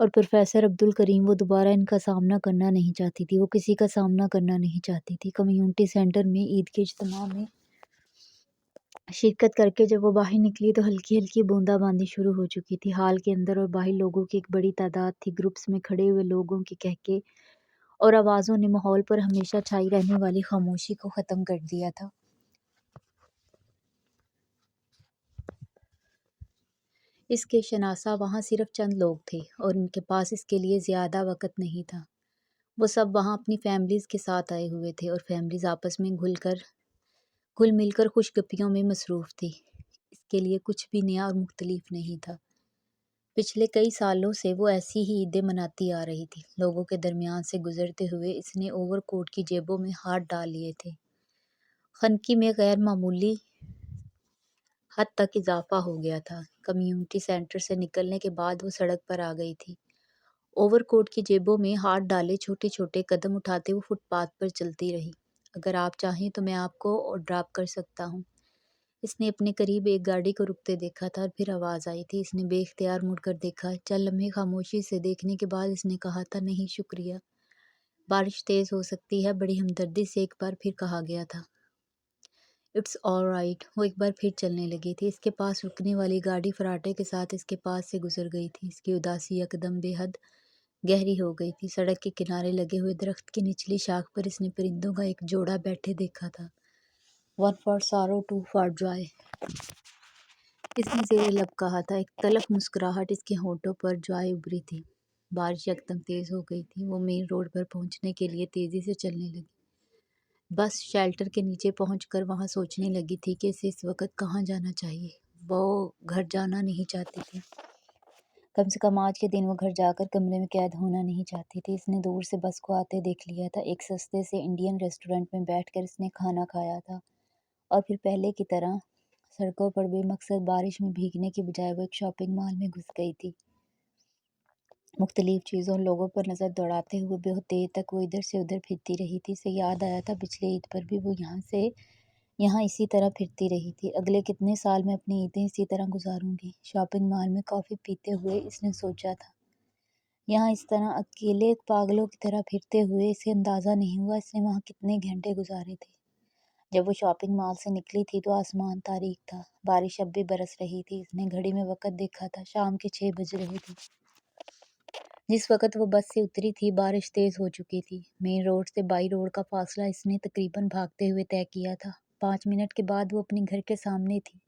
اور پروفیسر عبدالکریم وہ دوبارہ ان کا سامنا کرنا نہیں چاہتی تھی، وہ کسی کا سامنا کرنا نہیں چاہتی تھی۔ کمیونٹی سینٹر میں عید کے اجتماع میں شرکت کر کے جب وہ باہر نکلی تو ہلکی ہلکی بوندا باندی شروع ہو چکی تھی۔ ہال کے اندر اور باہر لوگوں کی ایک بڑی تعداد تھی۔ گروپس میں کھڑے ہوئے لوگوں کے کہکے اور آوازوں نے ماحول پر ہمیشہ چھائی رہنے والی خاموشی کو ختم کر دیا تھا۔ اس کے شناسا وہاں صرف چند لوگ تھے اور ان کے پاس اس کے لیے زیادہ وقت نہیں تھا۔ وہ سب وہاں اپنی فیملیز کے ساتھ آئے ہوئے تھے اور فیملیز آپس میں گھل مل کر خوش گپیوں میں مصروف تھی۔ اس کے لیے کچھ بھی نیا اور مختلف نہیں تھا۔ پچھلے کئی سالوں سے وہ ایسی ہی عیدیں مناتی آ رہی تھی۔ لوگوں کے درمیان سے گزرتے ہوئے اس نے اوور کوٹ کی جیبوں میں ہاتھ ڈال لیے تھے۔ خنقی میں غیر معمولی حد تک اضافہ ہو گیا تھا۔ کمیونٹی سینٹر سے نکلنے کے بعد وہ سڑک پر آ گئی تھی۔ اوور کوٹ کی جیبوں میں ہاتھ ڈالے چھوٹے چھوٹے قدم اٹھاتے وہ فٹ پاتھ پر چلتی رہی۔ اگر آپ چاہیں تو میں آپ کو ڈراپ کر سکتا ہوں۔ اس نے اپنے قریب ایک گاڑی کو رکتے دیکھا تھا اور پھر آواز آئی تھی۔ اس نے بے اختیار مڑ کر دیکھا۔ چند لمحے خاموشی سے دیکھنے کے بعد اس نے کہا تھا، نہیں شکریہ، بارش تیز ہو سکتی ہے۔ بڑی ہمدردی سے ایک بار پھر کہا گیا تھا۔ It's all right. وہ ایک بار پھر چلنے لگی تھی۔ اس کے پاس رکنے والی گاڑی فراٹے کے ساتھ اس کے پاس سے گزر گئی تھی۔ اس کی اداسی یکدم بے حد گہری ہو گئی تھی۔ سڑک کے کنارے لگے ہوئے درخت کی نچلی شاخ پر اس نے پرندوں کا ایک جوڑا بیٹھے دیکھا تھا۔ ون فار سارو، ٹو فار جوائے، اس نے زیر لب کہا تھا۔ ایک تلخ مسکراہٹ اس کے ہونٹوں پر جوائے ابھری تھی۔ بارش یکدم تیز ہو گئی تھی۔ وہ مین روڈ پر پہنچنے کے لیے تیزی سے چلنے لگی۔ بس شیلٹر کے نیچے پہنچ کر وہاں سوچنے لگی تھی کہ اسے اس وقت کہاں جانا چاہیے۔ وہ گھر جانا نہیں چاہتی تھی۔ کم سے کم آج کے دن وہ گھر جا کر کمرے میں قید ہونا نہیں چاہتی تھی۔ اس نے دور سے بس کو آتے دیکھ لیا تھا۔ ایک سستے سے انڈین ریسٹورنٹ میں بیٹھ کر اس نے کھانا کھایا تھا اور پھر پہلے کی طرح سڑکوں پر بے مقصد بارش میں بھیگنے کی بجائے وہ ایک شاپنگ مال میں گھس گئی تھی۔ مختلف چیزوں اور لوگوں پر نظر دوڑاتے ہوئے بہت دیر تک وہ ادھر سے ادھر پھرتی رہی تھی۔ اسے یاد آیا تھا پچھلے عید پر بھی وہ یہاں اسی طرح پھرتی رہی تھی۔ اگلے کتنے سال میں اپنی عیدیں اسی طرح گزاروں گی۔ شاپنگ مال میں کافی پیتے ہوئے اس نے سوچا تھا۔ یہاں اس طرح اکیلے پاگلوں کی طرح پھرتے ہوئے اسے اندازہ نہیں ہوا اس نے وہاں کتنے گھنٹے گزارے تھے۔ جب وہ شاپنگ مال سے نکلی تھی تو آسمان تاریک تھا۔ بارش اب بھی برس رہی تھی۔ اس نے گھڑی میں وقت دیکھا تھا، شام کے 6 بج رہے تھے۔ جس وقت وہ بس سے اتری تھی بارش تیز ہو چکی تھی۔ مین روڈ سے بائی روڈ کا فاصلہ اس نے تقریباً بھاگتے ہوئے طے کیا تھا۔ 5 منٹ کے بعد وہ اپنے گھر کے سامنے تھی۔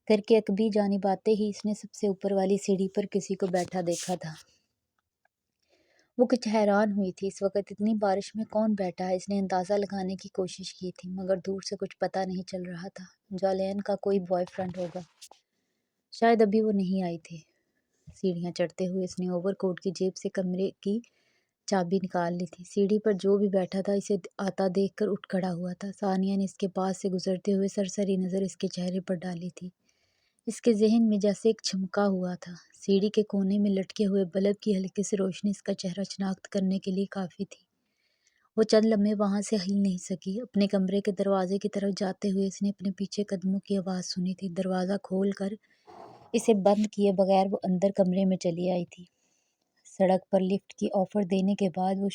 گھر کے عقبی جانب آتے ہی اس نے سب سے اوپر والی سیڑھی پر کسی کو بیٹھا دیکھا تھا۔ وہ کچھ حیران ہوئی تھی، اس وقت اتنی بارش میں کون بیٹھا ہے؟ اس نے اندازہ لگانے کی کوشش کی تھی مگر دور سے کچھ پتہ نہیں چل رہا تھا۔ جولین کا کوئی بوائے فرینڈ ہوگا، شاید ابھی وہ نہیں آئے تھے۔ سیڑھیاں چڑھتے ہوئے اس نے اوور کوٹ کی جیب سے کمرے کی چابی نکال لی تھی۔ سیڑھی پر جو بھی بیٹھا تھا اسے آتا دیکھ کر اٹھ کھڑا ہوا تھا۔ ثانیہ نے اس کے پاس سے گزرتے ہوئے سرسری نظر اس کے چہرے پر ڈالی تھی۔ اس کے ذہن میں جیسے ایک چھمکا ہوا تھا۔ سیڑھی کے کونے میں لٹکے ہوئے بلب کی ہلکی سی روشنی اس کا چہرہ شناخت کرنے کے لیے کافی تھی۔ وہ چند لمحے وہاں سے ہل نہیں سکی۔ اپنے کمرے کے دروازے کی طرف جاتے ہوئے اس نے اپنے پیچھے قدموں کی آواز سنی تھی۔ دروازہ کھول کر اسے بند کیے بغیر وہ اندر کمرے میں چلی آئی تھی۔ سڑک پر لفٹ کی آفر دینے کے بعد وہ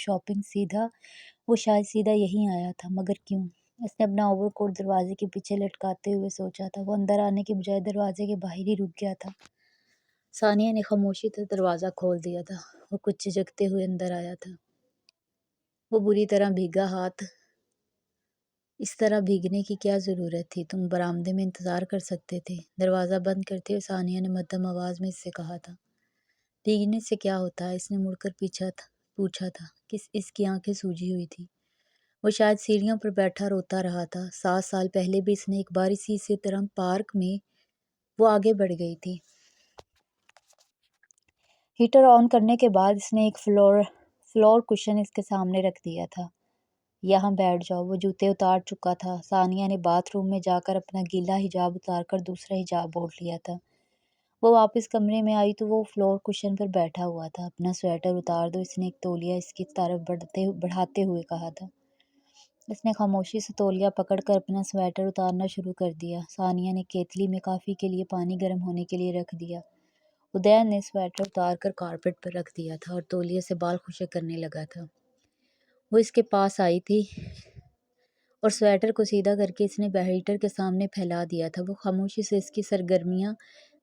شاید سیدھا یہیں آیا تھا، مگر کیوں؟ اس نے اپنا اوور کوٹ دروازے کے پیچھے لٹکاتے ہوئے سوچا تھا۔ وہ اندر آنے کے بجائے دروازے کے باہر ہی رک گیا تھا۔ ثانیہ نے خاموشی سے دروازہ کھول دیا تھا۔ وہ کچھ جھجکتے ہوئے اندر آیا تھا۔ وہ بری طرح بھیگا ہاتھ، اس طرح بھیگنے کی کیا ضرورت تھی؟ تم برآمدے میں انتظار کر سکتے تھے۔ دروازہ بند کرتے ہوئے ثانیہ نے مدھم آواز میں اس سے کہا تھا۔ بھیگنے سے کیا ہوتا ہے؟ اس نے مڑ کر پوچھا تھا۔ اس کی آنکھیں سوجی ہوئی تھی۔ وہ شاید سیڑھیوں پر بیٹھا روتا رہا تھا۔ 7 سال پہلے بھی اس نے ایک بار اسی طرح پارک میں وہ آگے بڑھ گئی تھی۔ ہیٹر آن کرنے کے بعد اس نے ایک فلور کشن اس کے سامنے رکھ دیا تھا۔ یہاں بیٹھ جاؤ۔ وہ جوتے اتار چکا تھا۔ ثانیہ نے باتھ روم میں جا کر اپنا گیلا حجاب اتار کر دوسرا حجاب اوڑھ لیا تھا۔ وہ واپس کمرے میں آئی تو وہ فلور کشن پر بیٹھا ہوا تھا۔ اپنا سویٹر اتار دو، اس نے ایک تولیہ اس کی طرف بڑھاتے ہوئے کہا تھا۔ اس نے خاموشی سے تولیہ پکڑ کر اپنا سویٹر اتارنا شروع کر دیا۔ ثانیہ نے کیتلی میں کافی کے لیے پانی گرم ہونے کے لیے رکھ دیا ادین نے سویٹر اتار کر کارپیٹ پر رکھ دیا تھا اور تولیے سے بال خشک کرنے لگا تھا۔ وہ اس کے پاس آئی تھی اور سویٹر کو سیدھا کر کے اس نے ہیٹر کے سامنے پھیلا دیا تھا۔ وہ خاموشی سے اس کی سرگرمیاں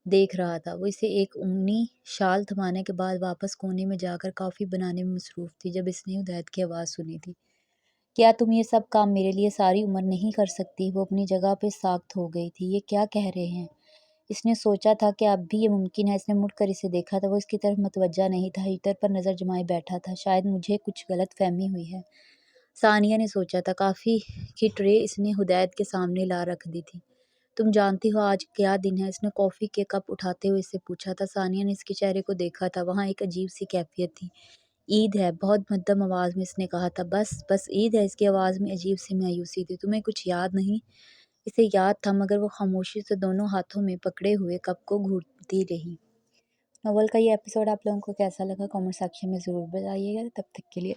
دیکھ رہا تھا۔ وہ اسے ایک اونی شال تھمانے کے بعد واپس کونے میں جا کر کافی بنانے میں مصروف تھی جب اس نے ہدایت کی آواز سنی تھی۔ کیا تم یہ سب کام میرے لیے ساری عمر نہیں کر سکتی؟ وہ اپنی جگہ پہ ساکت ہو گئی تھی۔ یہ کیا کہہ رہے ہیں؟ اس نے سوچا تھا کہ اب بھی یہ ممکن ہے۔ اس نے مڑ کر اسے دیکھا تھا۔ وہ اس کی طرف متوجہ نہیں تھا، ہیٹر پر نظر جمائے بیٹھا تھا۔ شاید مجھے کچھ غلط فہمی ہوئی ہے، ثانیہ نے سوچا تھا۔ کافی کی ٹرے اس نے ہدایت کے سامنے لا رکھ دی تھی۔ تم جانتی ہو آج کیا دن ہے؟ اس نے کافی کے کپ اٹھاتے ہوئے اس سے پوچھا تھا۔ ثانیہ نے اس کے چہرے کو دیکھا تھا، وہاں ایک عجیب سی کیفیت تھی۔ عید ہے، بہت مدھم آواز میں اس نے کہا تھا۔ بس عید ہے؟ اس کی آواز میں عجیب سی مایوسی تھی۔ تمہیں کچھ یاد نہیں؟ اسے یاد تھا، مگر وہ خاموشی سے دونوں ہاتھوں میں پکڑے ہوئے کپ کو گھونٹتی رہی۔ ناول کا یہ ایپیسوڈ آپ لوگوں کو کیسا لگا کامنٹ سیکشن میں ضرور بتائیے گا۔ تب تک کے لیے